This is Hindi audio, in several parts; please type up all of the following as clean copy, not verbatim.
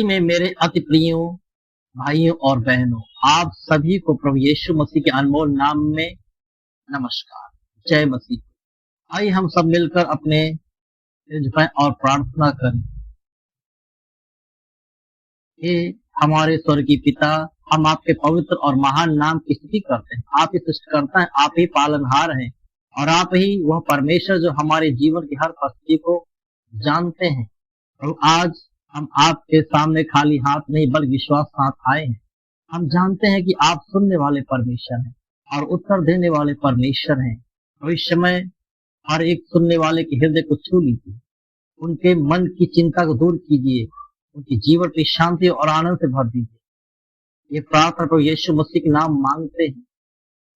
में मेरे अति प्रियों भाइयों और बहनों, आप सभी को प्रभु यीशु मसीह के अनमोल नाम में नमस्कार। जय मसीह। आइए हम सब मिलकर अपने सिर झुकाएं और प्रार्थना करें। हे हमारे स्वर्गीय पिता, हम आपके पवित्र और महान नाम की स्तुति करते हैं। आप ही सृष्टिकर्ता हैं, आप ही पालनहार हैं और आप ही वह परमेश्वर जो हमारे जीवन की हर परिस्थिति को जानते हैं। और आज हम आपके सामने खाली हाथ नहीं बल्कि विश्वास साथ आए हैं। हम जानते हैं कि आप सुनने वाले परमेश्वर हैं और उत्तर देने वाले परमेश्वर हैं। और इस समय हर एक सुनने वाले के हृदय को छू लीजिए, उनके मन की चिंता को दूर कीजिए, उनकी जीवन की शांति और आनंद से भर दीजिए। ये प्रार्थना प्रभु यीशु मसीह के नाम मांगते हैं।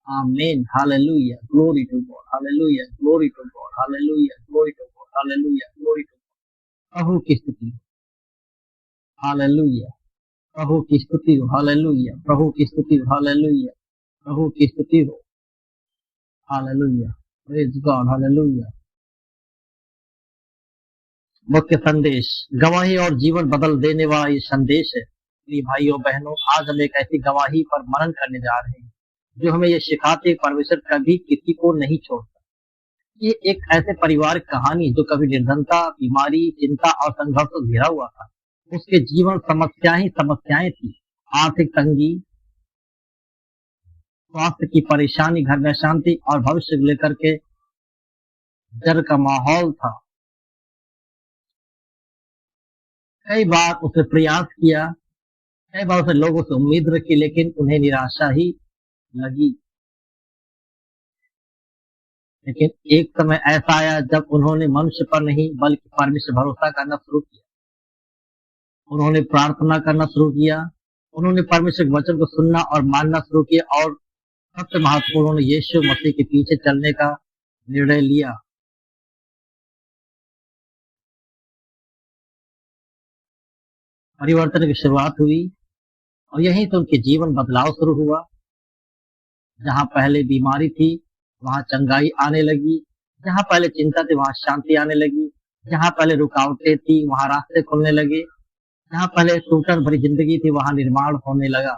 आमीन। Hallelujah, glory to God, hallelujah, glory to God, hallelujah, glory to God, hallelujah, glory to God. प्रभु की स्तुति, हालेलुया, प्रभु की स्तुति हो, हालेलुया, प्रभु की स्तुति हो, हालेलुया, प्रभु की स्तुति हो, हालेलुया, प्रेज गॉड, हालेलुया। मुख्य संदेश, गवाही और जीवन बदल देने वाला ये संदेश है। प्रिय भाइयों बहनों, आज हम एक ऐसी गवाही पर मनन करने जा रहे हैं जो हमें ये सिखाते परमेश्वर कभी किसी को नहीं छोड़ता। ये एक ऐसे परिवार की कहानी जो कभी निर्धनता, बीमारी, चिंता और संघर्ष से घिरा हुआ था। उसके जीवन समस्याएं थी। आर्थिक तंगी, स्वास्थ्य की परेशानी, घर में शांति और भविष्य को लेकर के डर का माहौल था। कई बार उसने प्रयास किया, कई बार उसने लोगों से उम्मीद रखी, लेकिन उन्हें निराशा ही लगी। लेकिन एक समय ऐसा आया जब उन्होंने मनुष्य पर नहीं बल्कि परमेश्वर भरोसा करना शुरू किया। उन्होंने प्रार्थना करना शुरू किया, उन्होंने परमेश्वर के वचन को सुनना और मानना शुरू किया और सबसे महत्वपूर्ण, उन्होंने यीशु मसीह के पीछे चलने का निर्णय लिया। परिवर्तन की शुरुआत हुई और यहीं से उनके जीवन बदलाव शुरू हुआ। जहां पहले बीमारी थी वहां चंगाई आने लगी, जहां पहले चिंता थी वहां शांति आने लगी, जहां पहले रुकावटें थी वहां रास्ते खुलने लगे, जहां पहले टूटन भरी जिंदगी थी वहां निर्माण होने लगा।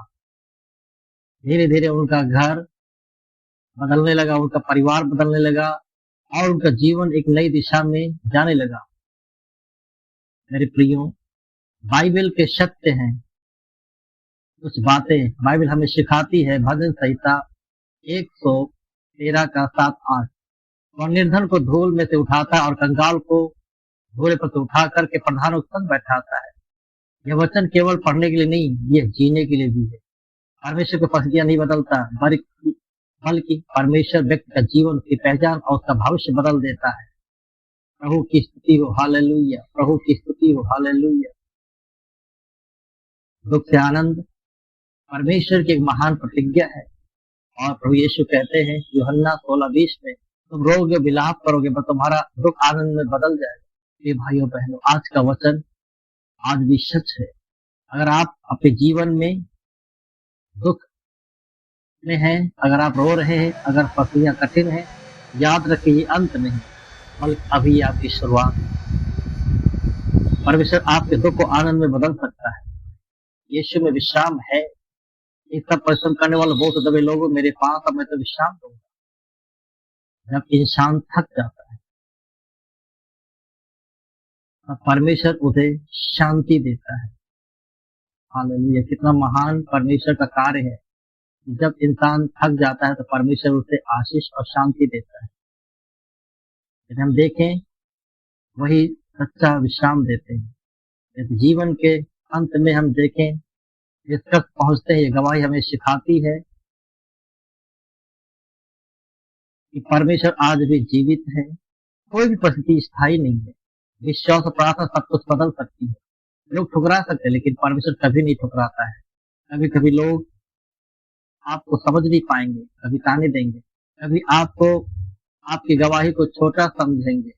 धीरे धीरे उनका घर बदलने लगा, उनका परिवार बदलने लगा और उनका जीवन एक नई दिशा में जाने लगा। मेरे प्रियो, बाइबल के सत्य हैं कुछ बातें बाइबल हमें सिखाती है। भजन संहिता 113 का 7-8, और निर्धन को धूल में से उठाता है और कंगाल को घोड़े पर से उठा करके प्रधानों के संग बैठाता है। यह वचन केवल पढ़ने के लिए नहीं, यह जीने के लिए भी है। परमेश्वर की परिस्थितियां नहीं बदलता, बल्कि परमेश्वर व्यक्ति का जीवन, उसकी पहचान और उसका भविष्य बदल देता है। प्रभु की स्तुति हो, हालेलुया, प्रभु की स्तुति हो, हालेलुया। दुख से आनंद परमेश्वर की एक महान प्रतिज्ञा है और प्रभु यीशु कहते हैं यूहन्ना 16:20 में, तुम रोगे विलाप करोगे पर तुम्हारा दुख आनंद में बदल जाएगा। ये भाइयों बहनों, आज का वचन आज भी सच है। अगर आप अपने जीवन में दुख में हैं, अगर आप रो रहे हैं, अगर परिस्थितियां कठिन हैं, याद रखिए ये अंत नहीं बल्कि अभी आपकी शुरुआत है। परमेश्वर आपके दुख को आनंद में बदल सकता है। यीशु में विश्राम है। ये सब परिश्रम करने वाले बहुत दबे लोगों मेरे पास, अब मैं तो विश्राम दूंगा। जब इंसान थक जाता है तब परमेश्वर उसे शांति देता है। हालेलुया, कितना महान परमेश्वर का कार्य है। जब इंसान थक जाता है तो परमेश्वर उसे आशीष और शांति देता है। यदि हम देखें, वही सच्चा विश्राम देते हैं। यदि जीवन के अंत में हम देखें, निष्कर्ष पहुंचते हैं, ये गवाही हमें सिखाती है कि परमेश्वर आज भी जीवित है। कोई भी परिस्थिति स्थायी नहीं है। विश्वास और प्रार्थना सब कुछ बदल सकती है। लोग ठुकरा सकते हैं लेकिन परमेश्वर कभी नहीं ठुकराता है। कभी कभी लोग आपको समझ नहीं पाएंगे, कभी ताने देंगे, कभी आपको आपकी गवाही को छोटा समझेंगे,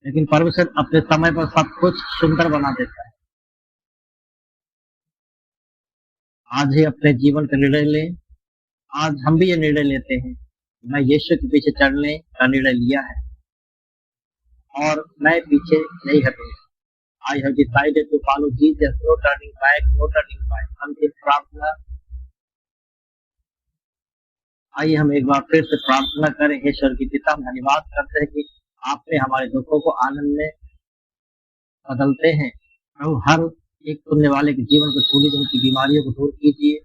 लेकिन परमेश्वर अपने समय पर सब कुछ सुंदर बना देता है। आज ही अपने जीवन का निर्णय लें। आज हम भी ये निर्णय लेते हैं, मैं यीशु के पीछे चलने का निर्णय लिया है और मैं पीछे नहीं हटूंगा। I have decided to follow Jesus. No turning back, no turning back. अंतिम प्रार्थना। आइए हम एक बार फिर से प्रार्थना करें। हे स्वर्गीय पिता, हम धन्यवाद करते हैं कि आपने हमारे दुखों को आनंद में बदलते हैं। प्रभु, हर एक सुनने वाले के जीवन को छू लीजिए, उनकी बीमारियों को दूर कीजिए,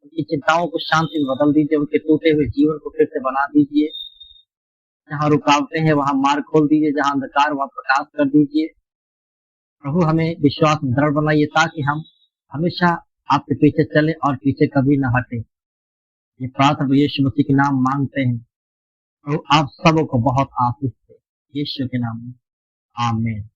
उनकी चिंताओं को शांति में बदल दीजिए, उनके टूटे हुए जीवन को फिर से बना दीजिए। जहाँ रुकावटें हैं वहां मार्ग खोल दीजिए, जहाँ अंधकार वहां प्रकाश कर दीजिए। प्रभु, हमें विश्वास में दृढ़ बनाइए ताकि हम हमेशा आपके पीछे चले और पीछे कभी न हटे। ये प्रार्थना यीशु मसीह के नाम मांगते हैं। प्रभु, आप सबों को बहुत आशीष दे, यीशु के नाम में, आमीन।